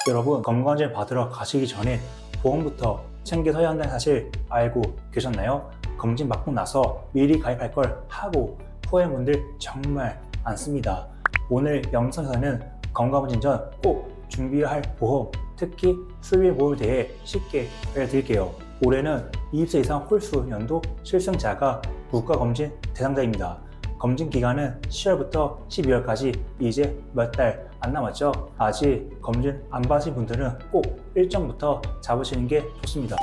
여러분, 건강검진 받으러 가시기 전에 보험부터 챙겨서야 한다는 사실 알고 계셨나요? 검진 받고 나서 미리 가입할 걸 하고 후회한 분들 정말 많습니다. 오늘 영상에서는 건강검진 전 꼭 준비해야 할 보험, 특히 수의비 보험에 대해 쉽게 알려드릴게요. 올해는 20세 이상 홀수 연도 실승자가 국가검진 대상자입니다. 검진 기간은 10월부터 12월까지 이제 몇 달 안 남았죠? 아직 검진 안 받으신 분들은 꼭 일정부터 잡으시는 게 좋습니다.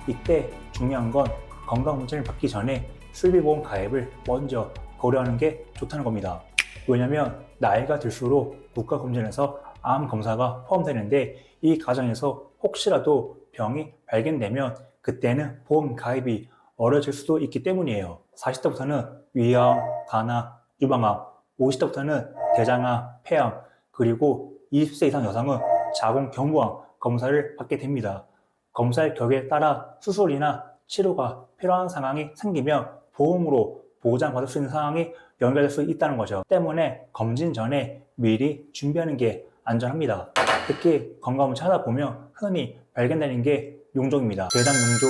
이때 중요한 건 건강검진을 받기 전에 수의비보험 가입을 먼저 고려하는 게 좋다는 겁니다. 왜냐면 나이가 들수록 국가검진에서 암 검사가 포함되는데 이 과정에서 혹시라도 병이 발견되면 그때는 보험 가입이 어려질 수도 있기 때문이에요. 40대부터는 위암, 간암, 유방암, 50대부터는 대장암, 폐암, 그리고 20세 이상 여성은 자궁경부암 검사를 받게 됩니다. 검사의 격에 따라 수술이나 치료가 필요한 상황이 생기면 보험으로 보장받을 수 있는 상황이 연결될 수 있다는 거죠. 때문에 검진 전에 미리 준비하는 게 안전합니다. 특히 건강검진 하다 보면 흔히 발견되는 게 용종입니다. 대장 용종,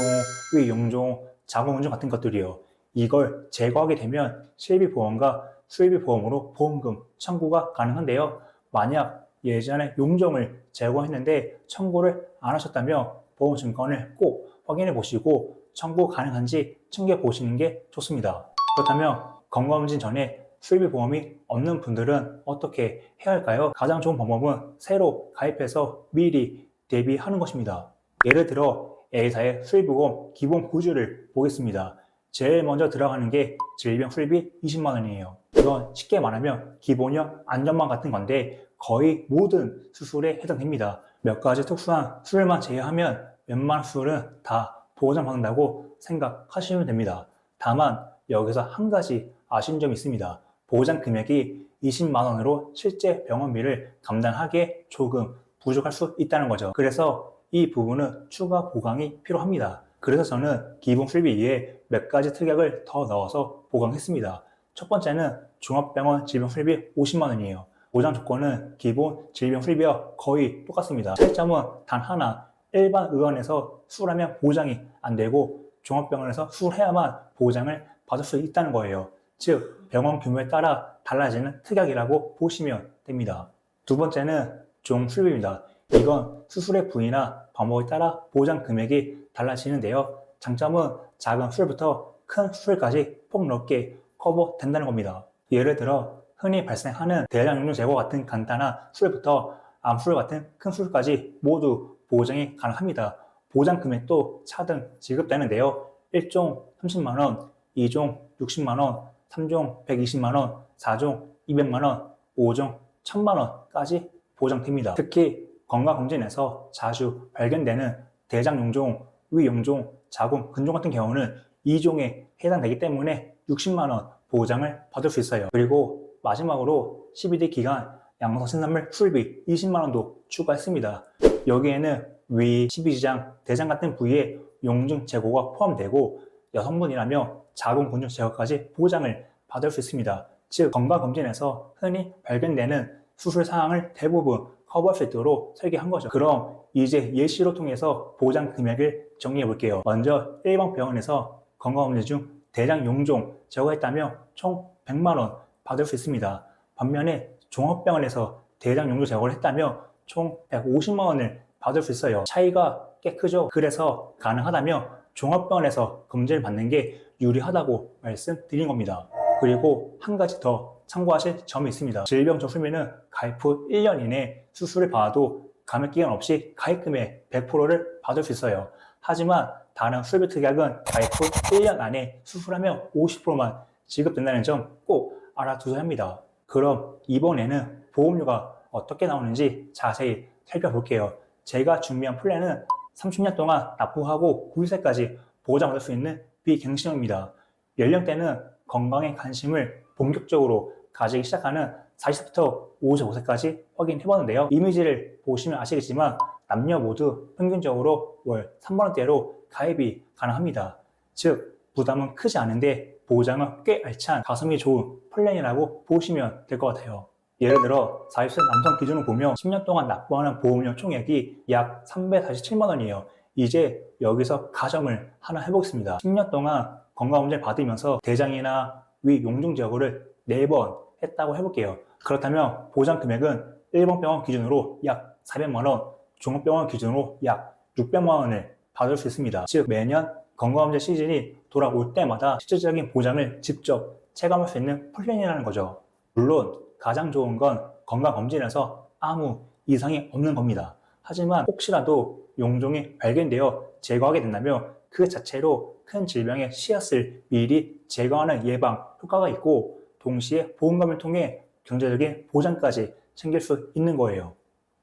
위 용종, 자궁 용종 같은 것들이요. 이걸 제거하게 되면 실비보험과 수의비보험으로 보험금 청구가 가능한데요. 만약 예전에 용종을 제거했는데 청구를 안 하셨다면 보험증권을 꼭 확인해 보시고 청구 가능한지 챙겨보시는 게 좋습니다. 그렇다면 건강검진 전에 수의비보험이 없는 분들은 어떻게 해야 할까요? 가장 좋은 방법은 새로 가입해서 미리 대비하는 것입니다. 예를 들어 A사의 수의보험 기본 구조를 보겠습니다. 제일 먼저 들어가는 게 질병 수의비 20만 원이에요. 이건 쉽게 말하면 기본형 안전망 같은 건데 거의 모든 수술에 해당됩니다. 몇 가지 특수한 수술만 제외하면 웬만한 수술은 다 보장받는다고 생각하시면 됩니다. 다만 여기서 한 가지 아쉬운 점이 있습니다. 보장 금액이 20만 원으로 실제 병원비를 감당하기에 조금 부족할 수 있다는 거죠. 그래서 이 부분은 추가 보강이 필요합니다. 그래서 저는 기본 수의비에 몇 가지 특약을 더 넣어서 보강했습니다. 첫 번째는 종합병원 질병 수의비 50만 원이에요. 보장 조건은 기본 질병 수의비와 거의 똑같습니다. 차이점은 단 하나, 일반 의원에서 수술하면 보장이 안 되고 종합병원에서 수술해야만 보장을 받을 수 있다는 거예요. 즉 병원 규모에 따라 달라지는 특약이라고 보시면 됩니다. 두 번째는 종수의비입니다. 이건 수술의 부위나 방법에 따라 보장 금액이 달라지는데요. 장점은 작은 수술부터 큰 수술까지 폭넓게 커버된다는 겁니다. 예를 들어 흔히 발생하는 대장 용종 제거 같은 간단한 수술부터 암 수술 같은 큰 수술까지 모두 보장이 가능합니다. 보장 금액도 차등 지급되는데요. 1종 30만 원, 2종 60만 원, 3종 120만 원, 4종 200만 원, 5종 1000만 원까지 보장됩니다. 특히 건강검진에서 자주 발견되는 대장 용종, 위 용종, 자궁 근종 같은 경우는 2종에 해당되기 때문에 60만 원 보장을 받을 수 있어요. 그리고 마지막으로 12대 기간 양성신산물 수술비 20만 원도 추가했습니다. 여기에는 위, 십이지장, 대장 같은 부위에 용종 제거가 포함되고 여성분이라면 자궁 근종 제거까지 보장을 받을 수 있습니다. 즉 건강검진에서 흔히 발견되는 수술 상황을 대부분 커버할 수 있도록 설계한 거죠. 그럼 이제 예시로 통해서 보장 금액을 정리해 볼게요. 먼저 일반 병원에서 건강검진 중 대장 용종 제거했다면 총 100만 원 받을 수 있습니다. 반면에 종합병원에서 대장 용종 제거를 했다면 총 150만 원을 받을 수 있어요. 차이가 꽤 크죠. 그래서 가능하다면 종합병원에서 검진을 받는 게 유리하다고 말씀드린 겁니다. 그리고 한 가지 더 참고하실 점이 있습니다. 질병적 수면은 가입 후 1년 이내 수술을 받아도 감액기간 없이 가입금의 100%를 받을 수 있어요. 하지만 다른 수술비 특약은 가입 후 1년 안에 수술하면 50%만 지급된다는 점 꼭 알아두셔야 합니다. 그럼 이번에는 보험료가 어떻게 나오는지 자세히 살펴볼게요. 제가 준비한 플랜은 30년 동안 납부하고 90세까지 보장받을 수 있는 비갱신형입니다. 연령대는 건강에 관심을 본격적으로 가지기 시작하는 40세부터 55세까지 확인해봤는데요. 이미지를 보시면 아시겠지만 남녀 모두 평균적으로 월 3만원대로 가입이 가능합니다. 즉 부담은 크지 않은데 보장은 꽤 알찬 가성비 좋은 플랜이라고 보시면 될 것 같아요. 예를 들어 40세 남성 기준으로 보면 10년 동안 납부하는 보험료 총액이 약 347만 원이에요. 이제 여기서 가정을 하나 해보겠습니다. 10년 동안 건강검진을 받으면서 대장이나 위 용종 제거를 4번 했다고 해볼게요. 그렇다면 보장 금액은 1번 병원 기준으로 약 400만 원, 종합병원 기준으로 약 600만 원을 받을 수 있습니다. 즉 매년 건강검진 시즌이 돌아올 때마다 실질적인 보장을 직접 체감할 수 있는 플랜이라는 거죠. 물론 가장 좋은 건 건강검진에서 아무 이상이 없는 겁니다. 하지만 혹시라도 용종이 발견되어 제거하게 된다면 그 자체로 큰 질병의 씨앗을 미리 제거하는 예방 효과가 있고 동시에 보험금을 통해 경제적인 보장까지 챙길 수 있는 거예요.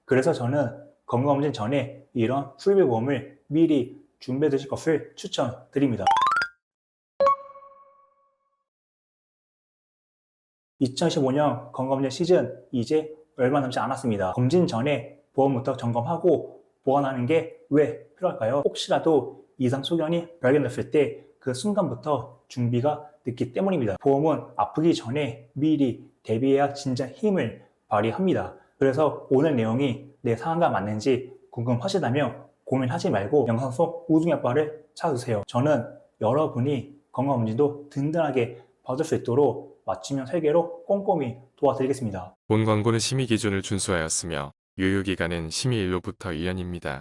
그래서 저는 건강검진 전에 이런 수의보험을 미리 준비해 두실 것을 추천드립니다. 2015년 건강검진 시즌 이제 얼마 남지 않았습니다. 검진 전에 보험부터 점검하고 보관하는 게 왜 필요할까요? 혹시라도 이상 소견이 발견됐을 때 그 순간부터 준비가 늦기 때문입니다. 보험은 아프기 전에 미리 대비해야 진짜 힘을 발휘합니다. 그래서 오늘 내용이 내 상황과 맞는지 궁금하시다면 고민하지 말고 영상 속 우중의 바를 찾아주세요. 저는 여러분이 건강검진도 든든하게 받을 수 있도록 맞춤형 설계로 꼼꼼히 도와드리겠습니다. 본 광고는 심의 기준을 준수하였으며 유효기간은 심의일로부터 1년입니다.